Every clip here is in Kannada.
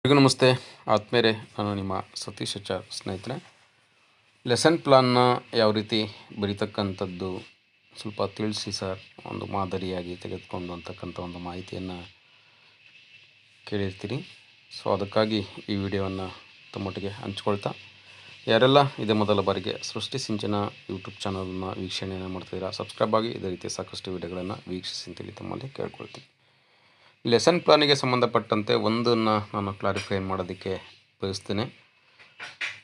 ಎಲ್ರಿಗೂ ನಮಸ್ತೆ ಆತ್ಮೇರೆ, ನಾನು ನಿಮ್ಮ ಸತೀಶ್ ಆಚಾರ್ ಸ್ನೇಹಿತರೆ. ಲೆಸನ್ ಪ್ಲಾನ್ನ ಯಾವ ರೀತಿ ಬರೀತಕ್ಕಂಥದ್ದು ಸ್ವಲ್ಪ ತಿಳಿಸಿ ಸರ್, ಒಂದು ಮಾದರಿಯಾಗಿ ತೆಗೆದುಕೊಂಡು ಅಂತಕ್ಕಂಥ ಒಂದು ಮಾಹಿತಿಯನ್ನು ಕೇಳಿರ್ತೀರಿ. ಸೊ ಅದಕ್ಕಾಗಿ ಈ ವಿಡಿಯೋವನ್ನು ತಮ್ಮೊಟ್ಟಿಗೆ ಹಂಚ್ಕೊಳ್ತಾ, ಯಾರೆಲ್ಲ ಇದೇ ಮೊದಲ ಬಾರಿಗೆ ಸೃಷ್ಟಿ ಸಿಂಚನ ಯೂಟ್ಯೂಬ್ ಚಾನಲನ್ನು ವೀಕ್ಷಣೆಯನ್ನು ಮಾಡ್ತಿದ್ದೀರಾ, ಸಬ್ಸ್ಕ್ರೈಬ್ ಆಗಿ ಇದೇ ರೀತಿ ಸಾಕಷ್ಟು ವಿಡಿಯೋಗಳನ್ನು ವೀಕ್ಷಿಸಿ ಅಂತೇಳಿ ತಮ್ಮಲ್ಲಿ ಕೇಳ್ಕೊಳ್ತೀನಿ. ಲೆಸನ್ ಪ್ಲಾನಿಗೆ ಸಂಬಂಧಪಟ್ಟಂತೆ ಒಂದನ್ನು ನಾನು ಕ್ಲಾರಿಫೈ ಮಾಡೋದಕ್ಕೆ ಬಯಸ್ತೇನೆ.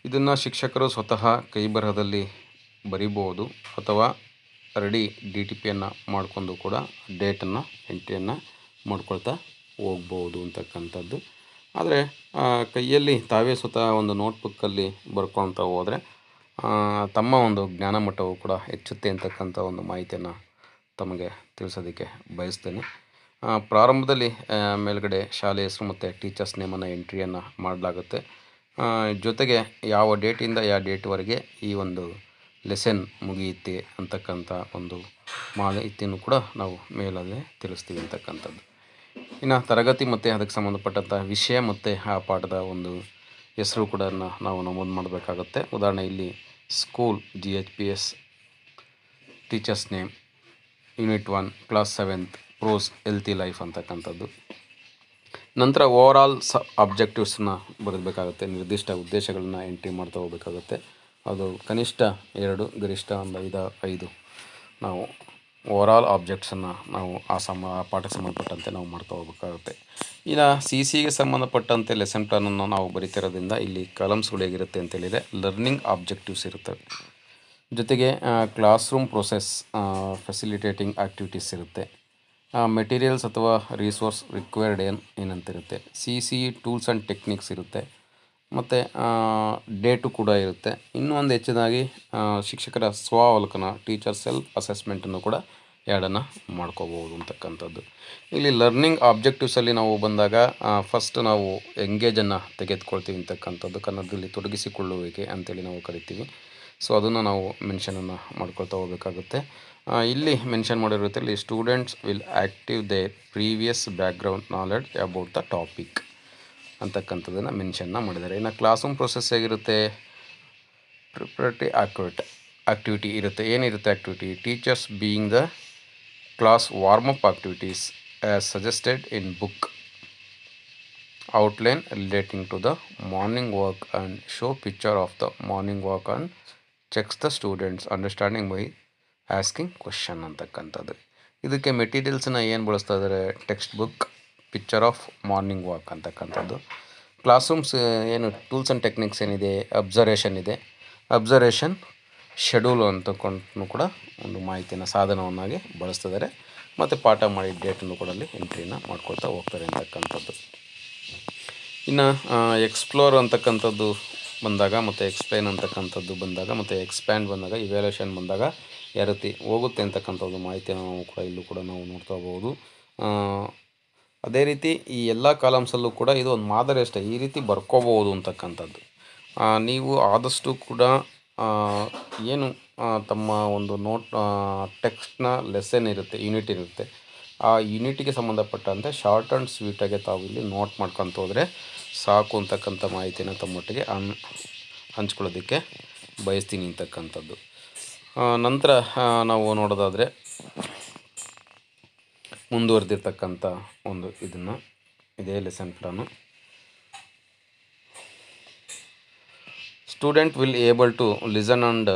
ಇದನ್ನು ಶಿಕ್ಷಕರು ಸ್ವತಃ ಕೈ ಬರಹದಲ್ಲಿ ಬರಿಬೋದು ಅಥವಾ ರೆಡಿ DTPಯನ್ನು ಮಾಡಿಕೊಂಡು ಕೂಡ ಡೇಟನ್ನು ಎಂಟ್ರಿಯನ್ನು ಮಾಡ್ಕೊಳ್ತಾ ಹೋಗ್ಬೋದು ಅಂತಕ್ಕಂಥದ್ದು. ಆದರೆ ಕೈಯಲ್ಲಿ ತಾವೇ ಸ್ವತಃ ಒಂದು ನೋಟ್ಬುಕ್ಕಲ್ಲಿ ಬರ್ಕೊಳ್ತಾ ಹೋದರೆ ತಮ್ಮ ಒಂದು ಜ್ಞಾನ ಮಟ್ಟವು ಕೂಡ ಹೆಚ್ಚುತ್ತೆ ಅಂತಕ್ಕಂಥ ಒಂದು ಮಾಹಿತಿಯನ್ನು ತಮಗೆ ತಿಳಿಸೋದಕ್ಕೆ ಬಯಸ್ತೇನೆ. ಪ್ರಾರಂಭದಲ್ಲಿ ಮೇಲ್ಗಡೆ ಶಾಲೆ ಹೆಸರು ಮತ್ತು ಟೀಚರ್ಸ್ ನೇಮನ್ನು ಎಂಟ್ರಿಯನ್ನು ಮಾಡಲಾಗುತ್ತೆ. ಜೊತೆಗೆ ಯಾವ ಡೇಟಿಂದ ಯಾವ ಡೇಟ್ವರೆಗೆ ಈ ಒಂದು ಲೆಸನ್ ಮುಗಿಯುತ್ತೆ ಅಂತಕ್ಕಂಥ ಒಂದು ಮಾಹಿತಿಯನ್ನು ಕೂಡ ನಾವು ಮೇಲಲ್ಲೇ ತಿಳಿಸ್ತೀವಿ ಅಂತಕ್ಕಂಥದ್ದು. ಇನ್ನು ತರಗತಿ ಮತ್ತು ಅದಕ್ಕೆ ಸಂಬಂಧಪಟ್ಟಂಥ ವಿಷಯ ಮತ್ತು ಆ ಪಾಠದ ಒಂದು ಹೆಸರು ಕೂಡ ನಾವು ನಮೂದು ಮಾಡಬೇಕಾಗುತ್ತೆ. ಉದಾಹರಣೆ ಇಲ್ಲಿ school GHPS teachers name, unit 1 class 7th prose healthy life ಅಂತಕ್ಕಂಥದ್ದು. ನಂತರ ಓವರಾಲ್ ಆಬ್ಜೆಕ್ಟಿವ್ಸನ್ನ ಬರೀಬೇಕಾಗುತ್ತೆ. ನಿರ್ದಿಷ್ಟ ಉದ್ದೇಶಗಳನ್ನ ಎಂಟ್ರಿ ಮಾಡ್ತಾ ಹೋಗಬೇಕಾಗುತ್ತೆ. ಅದು ಕನಿಷ್ಠ 2, ಗರಿಷ್ಠ ಒಂದು 5 ನಾವು ಓವರಾಲ್ ಆಬ್ಜೆಕ್ಟ್ಸನ್ನು ನಾವು ಆ ಪಾಠಕ್ಕೆ ಸಂಬಂಧಪಟ್ಟಂತೆ ನಾವು ಮಾಡ್ತಾ ಹೋಗಬೇಕಾಗುತ್ತೆ. ಇನ್ನು CCಗೆ ಸಂಬಂಧಪಟ್ಟಂತೆ ಲೆಸನ್ ಪ್ಲಾನನ್ನು ನಾವು ಬರೀತಿರೋದ್ರಿಂದ ಇಲ್ಲಿ ಕಾಲಮ್ಸ್ಗಳು ಹೇಗಿರುತ್ತೆ ಅಂತೇಳಿದರೆ ಲರ್ನಿಂಗ್ ಆಬ್ಜೆಕ್ಟಿವ್ಸ್ ಇರುತ್ತೆ. ಜೊತೆಗೆ class room process, facilitating activities ಇರುತ್ತೆ. ಮೆಟೀರಿಯಲ್ಸ್ ಅಥವಾ ರಿಸೋರ್ಸ್ ರಿಕ್ವೈರ್ಡ್ ಏನಂತಿರುತ್ತೆ. CC ಟೂಲ್ಸ್ ಆ್ಯಂಡ್ ಟೆಕ್ನಿಕ್ಸ್ ಇರುತ್ತೆ. ಮತ್ತು ಡೇಟು ಕೂಡ ಇರುತ್ತೆ. ಇನ್ನೂ ಒಂದು ಹೆಚ್ಚಿನದಾಗಿ ಶಿಕ್ಷಕರ ಸ್ವಾವಲೋಕನ, ಟೀಚರ್ ಸೆಲ್ಫ್ ಅಸೆಸ್ಮೆಂಟನ್ನು ಕೂಡ ಎರಡನ್ನು ಮಾಡ್ಕೋಬೋದು ಅಂತಕ್ಕಂಥದ್ದು. ಇಲ್ಲಿ ಲರ್ನಿಂಗ್ ಆಬ್ಜೆಕ್ಟಿವ್ಸಲ್ಲಿ ನಾವು ಬಂದಾಗ ಫಸ್ಟ್ ನಾವು ಎಂಗೇಜನ್ನು ತೆಗೆದುಕೊಳ್ತೀವಿ ಅಂತಕ್ಕಂಥದ್ದು. ಕನ್ನಡದಲ್ಲಿ ತೊಡಗಿಸಿಕೊಳ್ಳುವಿಕೆ ಅಂತೇಳಿ ನಾವು ಕರಿತೀವಿ. ಸೊ ಅದನ್ನು ನಾವು ಮೆನ್ಷನನ್ನು ಮಾಡ್ಕೊಳ್ತಾ ಹೋಗಬೇಕಾಗುತ್ತೆ. ಇಲ್ಲಿ ಮೆನ್ಷನ್ ಮಾಡಿರುತ್ತೆ, ಇಲ್ಲಿ students will active their previous background knowledge about the topic ಅಂತಕ್ಕಂಥದ್ದನ್ನು ಮೆನ್ಷನ್ನ ಮಾಡಿದ್ದಾರೆ. ಇನ್ನು ಕ್ಲಾಸ್ ರೂಮ್ ಪ್ರೊಸೆಸ್ ಹೇಗಿರುತ್ತೆ, ಪ್ರಿಪ್ರೇಟರಿ ಆ್ಯಕ್ಟಿವಿಟಿ ಇರುತ್ತೆ. ಏನಿರುತ್ತೆ activity? Teachers being the class warm up activities as suggested in book, outline relating to the morning walk and show picture of the morning walk and checks the students understanding by asking question ಅಂತಕ್ಕಂಥದ್ದು. ಇದಕ್ಕೆ ಮೆಟೀರಿಯಲ್ಸನ್ನ ಏನು ಬಳಸ್ತಾ ಇದ್ದಾರೆ? Text book, picture of morning walk ಅಂತಕ್ಕಂಥದ್ದು. ಕ್ಲಾಸ್ ರೂಮ್ಸ್ ಏನು ಟೂಲ್ಸ್ ಆ್ಯಂಡ್ ಟೆಕ್ನಿಕ್ಸ್ ಏನಿದೆ, ಅಬ್ಸರ್ವೇಷನ್ ಇದೆ. ಅಬ್ಸರ್ವೇಷನ್ ಶೆಡ್ಯೂಲ್ ಅಂತಕೊಂಡು ಕೂಡ ಒಂದು ಮಾಹಿತಿಯನ್ನು ಸಾಧನವನ್ನಾಗಿ ಬಳಸ್ತಿದ್ದಾರೆ. ಮತ್ತು ಪಾಠ ಮಾಡಿ ಡೇಟನ್ನು ಕೂಡ ಅಲ್ಲಿ ಎಂಟ್ರಿಯನ್ನು ಮಾಡ್ಕೊಳ್ತಾ ಹೋಗ್ತಾರೆ ಅಂತಕ್ಕಂಥದ್ದು. ಇನ್ನು ಎಕ್ಸ್ಪ್ಲೋರ್ ಅಂತಕ್ಕಂಥದ್ದು ಬಂದಾಗ, ಮತ್ತು ಎಕ್ಸ್ಪ್ಲೈನ್ ಅಂತಕ್ಕಂಥದ್ದು ಬಂದಾಗ, ಮತ್ತು ಎಕ್ಸ್ಪ್ಯಾಂಡ್ ಬಂದಾಗ, ಇವ್ಯಾಲ್ಯೂಷನ್ ಬಂದಾಗ ಯಾವ ರೀತಿ ಹೋಗುತ್ತೆ ಅಂತಕ್ಕಂಥದ್ದು ಮಾಹಿತಿಯನ್ನು ನಾವು ಕೂಡ ಇಲ್ಲೂ ಕೂಡ ನಾವು ನೋಡ್ತಾ ಹೋಗ್ಬೋದು. ಅದೇ ರೀತಿ ಈ ಎಲ್ಲ ಕಾಲಮ್ಸಲ್ಲೂ ಕೂಡ ಇದು ಒಂದು ಮಾದರಿ ಅಷ್ಟೇ, ಈ ರೀತಿ ಬರ್ಕೋಬೋದು ಅಂತಕ್ಕಂಥದ್ದು. ನೀವು ಆದಷ್ಟು ಕೂಡ ಏನು ತಮ್ಮ ಒಂದು ಟೆಕ್ಸ್ಟ್ನ ಲೆಸನ್ ಇರುತ್ತೆ, ಯೂನಿಟ್ ಇರುತ್ತೆ, ಆ ಯೂನಿಟಿಗೆ ಸಂಬಂಧಪಟ್ಟಂತೆ ಶಾರ್ಟ್ ಆ್ಯಂಡ್ ಸ್ವೀಟಾಗಿ ತಾವು ಇಲ್ಲಿ ನೋಟ್ ಮಾಡ್ಕೊತ ಹೋದರೆ ಸಾಕು ಅಂತಕ್ಕಂಥ ಮಾಹಿತಿಯನ್ನು ತಮ್ಮೊಟ್ಟಿಗೆ ಹಂಚ್ಕೊಳ್ಳೋದಕ್ಕೆ ಬಯಸ್ತೀನಿ ಅಂತಕ್ಕಂಥದ್ದು. ನಂತರ ನಾವು ನೋಡೋದಾದರೆ ಮುಂದುವರೆದಿರ್ತಕ್ಕಂಥ ಒಂದು ಇದೇ lesson plan. Student will able to listen and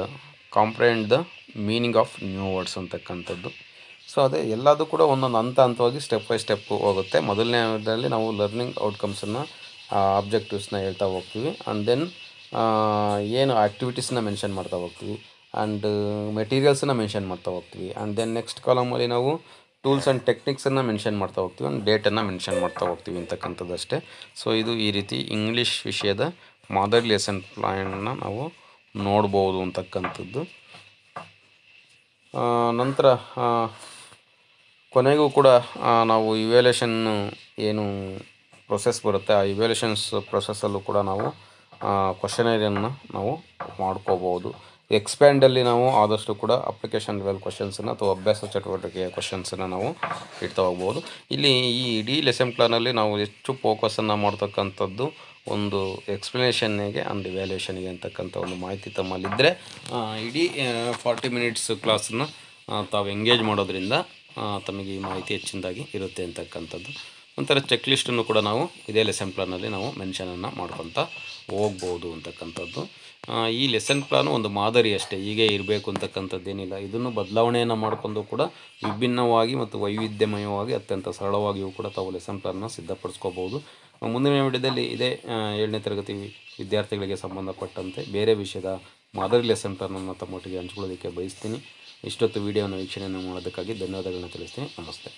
comprehend the meaning of new words ಅಂತಕ್ಕಂಥದ್ದು. ಸೊ ಅದೇ ಎಲ್ಲದೂ ಕೂಡ ಒಂದೊಂದು ಹಂತವಾಗಿ ಸ್ಟೆಪ್ ಬೈ ಸ್ಟೆಪ್ಪು ಹೋಗುತ್ತೆ. ಮೊದಲನೇದಲ್ಲಿ ನಾವು ಲರ್ನಿಂಗ್ ಔಟ್ಕಮ್ಸನ್ನು, ಆಬ್ಜೆಕ್ಟಿವ್ಸ್ನ ಹೇಳ್ತಾ ಹೋಗ್ತೀವಿ. ಆ್ಯಂಡ್ ದೆನ್ ಏನು ಆ್ಯಕ್ಟಿವಿಟೀಸ್ನ ಮೆನ್ಷನ್ ಮಾಡ್ತಾ ಹೋಗ್ತೀವಿ, ಆ್ಯಂಡ್ ಮೆಟೀರಿಯಲ್ಸನ್ನು ಮೆನ್ಷನ್ ಮಾಡ್ತಾ ಹೋಗ್ತೀವಿ. ಆ್ಯಂಡ್ ದೆನ್ ನೆಕ್ಸ್ಟ್ ಕಾಲಮಲ್ಲಿ ನಾವು ಟೂಲ್ಸ್ ಆ್ಯಂಡ್ ಟೆಕ್ನಿಕ್ಸನ್ನು ಮೆನ್ಷನ್ ಮಾಡ್ತಾ ಹೋಗ್ತೀವಿ, ಆ್ಯಂಡ್ ಡೇಟನ್ನು ಮೆನ್ಷನ್ ಮಾಡ್ತಾ ಹೋಗ್ತೀವಿ ಅಂತಕ್ಕಂಥದ್ದು ಅಷ್ಟೇ. ಸೊ ಇದು ಈ ರೀತಿ ಇಂಗ್ಲೀಷ್ ವಿಷಯದ ಮಾದರಿ ಲೆಸನ್ ಪ್ಲಾನನ್ನು ನಾವು ನೋಡ್ಬೋದು ಅಂತಕ್ಕಂಥದ್ದು. ನಂತರ ಕೊನೆಗೂ ಕೂಡ ನಾವು ಇವ್ಯಾಲ್ಯೂಷನ್ನು ಏನು ಪ್ರೊಸೆಸ್ ಬರುತ್ತೆ, ಆ ಇವ್ಯಾಲ್ಯೂಷನ್ಸ್ ಪ್ರೊಸೆಸ್ಸಲ್ಲೂ ಕೂಡ ನಾವು ಕ್ವಶನರಿಯನ್ನು ನಾವು ಮಾಡ್ಕೋಬೋದು. ಎಕ್ಸ್ಪ್ಯಾಂಡಲ್ಲಿ ನಾವು ಆದಷ್ಟು ಕೂಡ ಅಪ್ಲಿಕೇಶನ್ ಲೆವೆಲ್ ಕ್ವಶನ್ಸನ್ನು ಅಥವಾ ಅಭ್ಯಾಸ ಚಟುವಟಿಕೆಯ ಕ್ವಶನ್ಸನ್ನು ನಾವು ಇಡ್ತಾ ಹೋಗ್ಬೋದು. ಇಲ್ಲಿ ಈ ಇಡೀ ಲೆಸನ್ ಪ್ಲಾನಲ್ಲಿ ನಾವು ಹೆಚ್ಚು ಫೋಕಸನ್ನು ಮಾಡ್ತಕ್ಕಂಥದ್ದು ಒಂದು ಎಕ್ಸ್ಪ್ಲನೇಷನ್ನಿಗೆ ಆ್ಯಂಡ್ ಇವ್ಯಾಲ್ಯೂಷನ್ಗೆ ಅಂತಕ್ಕಂಥ ಒಂದು ಮಾಹಿತಿ ತಮ್ಮಲ್ಲಿದ್ದರೆ ಇಡೀ 40 ಮಿನಿಟ್ಸ್ ಕ್ಲಾಸನ್ನು ತಾವು ಎಂಗೇಜ್ ಮಾಡೋದ್ರಿಂದ ತಮಗೆ ಈ ಮಾಹಿತಿ ಹೆಚ್ಚಿನದಾಗಿ ಇರುತ್ತೆ ಅಂತಕ್ಕಂಥದ್ದು. ಒಂಥರ ಚೆಕ್ ಲಿಸ್ಟನ್ನು ಕೂಡ ನಾವು ಇದೇ ಲೆಸನ್ ಪ್ಲಾನಲ್ಲಿ ನಾವು ಮೆನ್ಷನನ್ನು ಮಾಡ್ಕೊತ ಹೋಗ್ಬೋದು ಅಂತಕ್ಕಂಥದ್ದು. ಈ ಲೆಸನ್ ಪ್ಲಾನು ಒಂದು ಮಾದರಿ ಅಷ್ಟೇ, ಹೀಗೆ ಇರಬೇಕು ಅಂತಕ್ಕಂಥದ್ದೇನಿಲ್ಲ. ಇದನ್ನು ಬದಲಾವಣೆಯನ್ನು ಮಾಡಿಕೊಂಡು ಕೂಡ ವಿಭಿನ್ನವಾಗಿ ಮತ್ತು ವೈವಿಧ್ಯಮಯವಾಗಿ ಅತ್ಯಂತ ಸರಳವಾಗಿಯೂ ಕೂಡ ತಾವು ಲೆಸನ್ ಪ್ಲಾನ್ನ ಸಿದ್ಧಪಡಿಸ್ಕೋಬೋದು. ಮುಂದಿನ ವಿಡಿಯೋದಲ್ಲಿ ಇದೇ 7ನೇ ತರಗತಿ ವಿದ್ಯಾರ್ಥಿಗಳಿಗೆ ಸಂಬಂಧಪಟ್ಟಂತೆ ಬೇರೆ ವಿಷಯದ ಮಾದರಿ ಲೆಸನ್ ಪ್ಲಾನನ್ನು ತಮ್ಮೊಟ್ಟಿಗೆ ಹಂಚ್ಕೊಳ್ಳೋದಕ್ಕೆ ಬಯಸ್ತೀನಿ. ಇಷ್ಟೊತ್ತು ವಿಡಿಯೋನ ವೀಕ್ಷಣೆಯನ್ನು ಮಾಡೋದಕ್ಕಾಗಿ ಧನ್ಯವಾದಗಳನ್ನ ತಿಳಿಸ್ತೀನಿ. ನಮಸ್ತೆ.